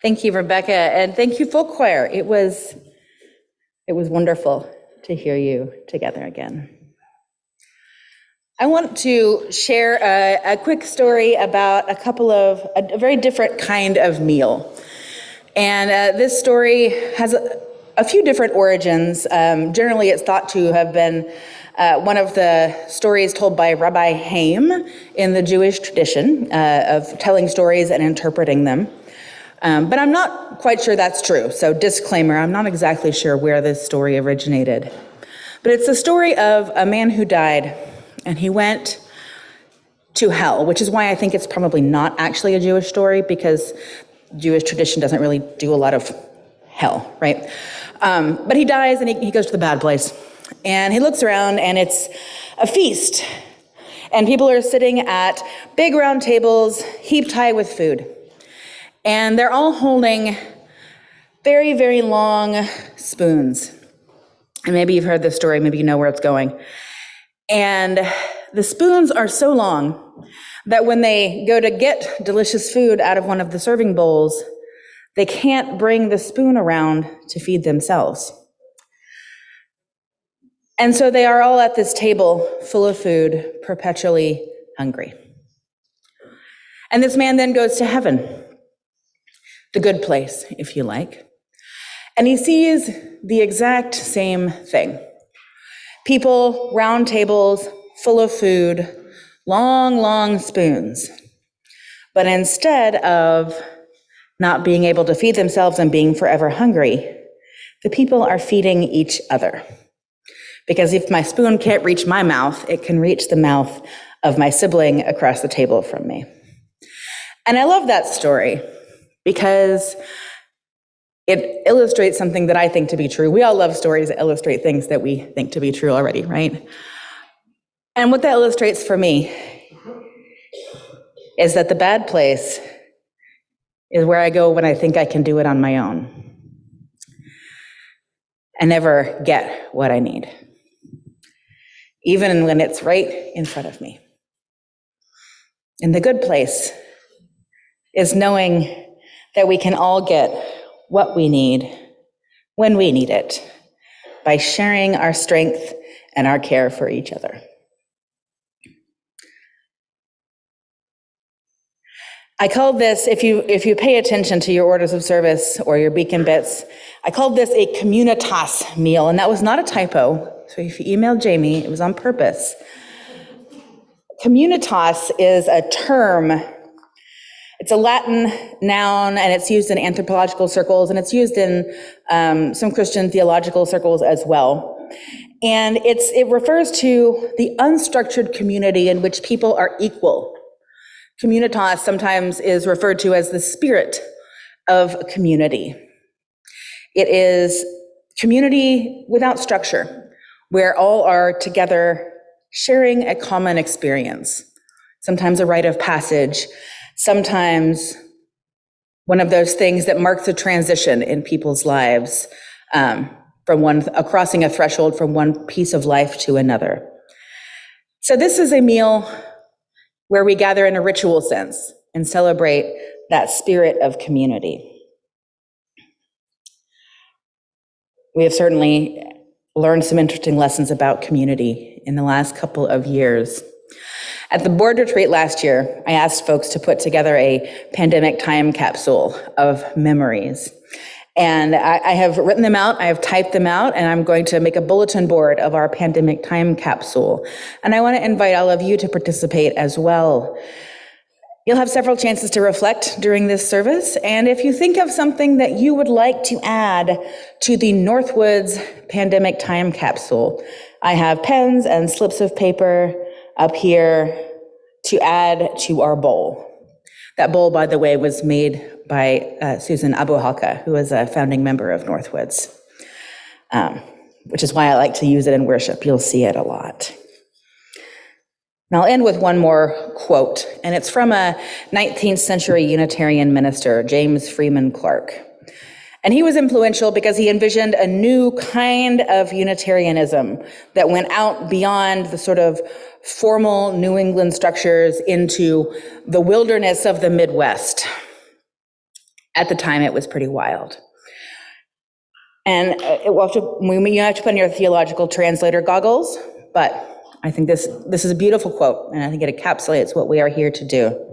Thank you, Rebecca, and thank you, folk choir. It was wonderful to hear you together again. I want to share a quick story about a very different kind of meal. And this story has a few different origins. Generally, it's thought to have been one of the stories told by Rabbi Haim in the Jewish tradition of telling stories and interpreting them. But I'm not quite sure that's true. So disclaimer, I'm not exactly sure where this story originated. But it's the story of a man who died, and he went to hell, which is why I think it's probably not actually a Jewish story, because Jewish tradition doesn't really do a lot of hell, right? But he dies, and he goes to the bad place. And he looks around, and it's a feast. And people are sitting at big round tables, heaped high with food. And they're all holding very, very long spoons. And maybe you've heard this story, maybe you know where it's going. And the spoons are so long that when they go to get delicious food out of one of the serving bowls, they can't bring the spoon around to feed themselves. And so they are all at this table full of food, perpetually hungry. And this man then goes to heaven, the good place, if you like. And he sees the exact same thing. People, round tables, full of food, long, long spoons. But instead of not being able to feed themselves and being forever hungry, the people are feeding each other. Because if my spoon can't reach my mouth, it can reach the mouth of my sibling across the table from me. And I love that story because it illustrates something that I think to be true. We all love stories that illustrate things that we think to be true already, right? And what that illustrates for me is that the bad place is where I go when I think I can do it on my own and never get what I need, even when it's right in front of me. And the good place is knowing that we can all get what we need when we need it by sharing our strength and our care for each other. I called this, if you pay attention to your orders of service or your beacon bits, I called this a Communitas Meal, and that was not a typo. So if you emailed Jamie, it was on purpose. Communitas is a term. It's a Latin noun, and it's used in anthropological circles, and it's used in some Christian theological circles as well. And it refers to the unstructured community in which people are equal. Communitas sometimes is referred to as the spirit of a community. It is community without structure, where all are together sharing a common experience, sometimes a rite of passage, sometimes one of those things that marks a transition in people's lives, crossing a threshold from one piece of life to another. So this is a meal where we gather in a ritual sense and celebrate that spirit of community. We have certainly learned some interesting lessons about community in the last couple of years. At the board retreat last year, I asked folks to put together a pandemic time capsule of memories. And I have written them out, I have typed them out, and I'm going to make a bulletin board of our pandemic time capsule. And I want to invite all of you to participate as well. You'll have several chances to reflect during this service, and if you think of something that you would like to add to the Northwoods pandemic time capsule, I have pens and slips of paper up here to add to our bowl. That bowl, by the way, was made by Susan Abuhalka, who is a founding member of Northwoods, which is why I like to use it in worship. You'll see it a lot. And I'll end with one more quote, and it's from a 19th century Unitarian minister, James Freeman Clarke. And he was influential because he envisioned a new kind of Unitarianism that went out beyond the sort of formal New England structures into the wilderness of the Midwest. At the time, it was pretty wild. And you have to put on your theological translator goggles, but I think this is a beautiful quote, and I think it encapsulates what we are here to do.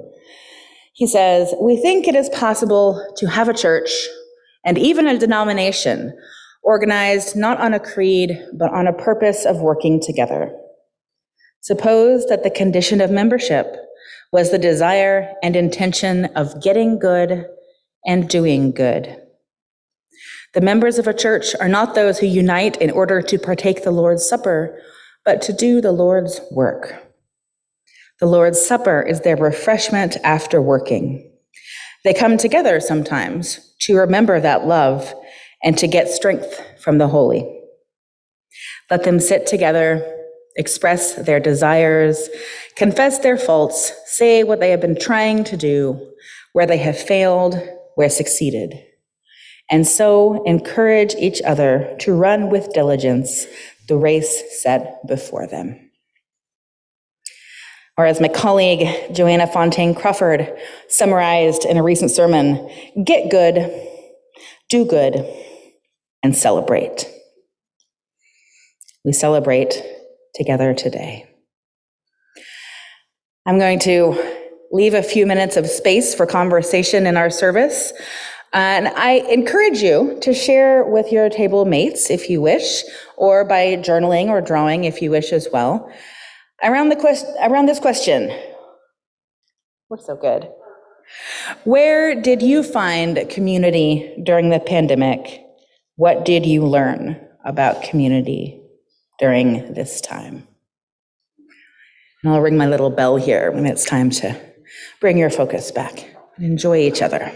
He says, "We think it is possible to have a church and even a denomination organized not on a creed, but on a purpose of working together. Suppose that the condition of membership was the desire and intention of getting good and doing good. The members of a church are not those who unite in order to partake the Lord's Supper, but to do the Lord's work. The Lord's Supper is their refreshment after working. They come together sometimes to remember that love and to get strength from the holy. Let them sit together, express their desires, confess their faults, say what they have been trying to do, where they have failed, where succeeded, and so encourage each other to run with diligence the race set before them." Or as my colleague Joanna Fontaine Crawford summarized in a recent sermon, get good, do good, and celebrate. We celebrate together today. I'm going to leave a few minutes of space for conversation in our service. And I encourage you to share with your table mates if you wish, or by journaling or drawing if you wish as well, around this question. We're so good. Where did you find community during the pandemic? What did you learn about community during this time? And I'll ring my little bell here when it's time to bring your focus back and enjoy each other.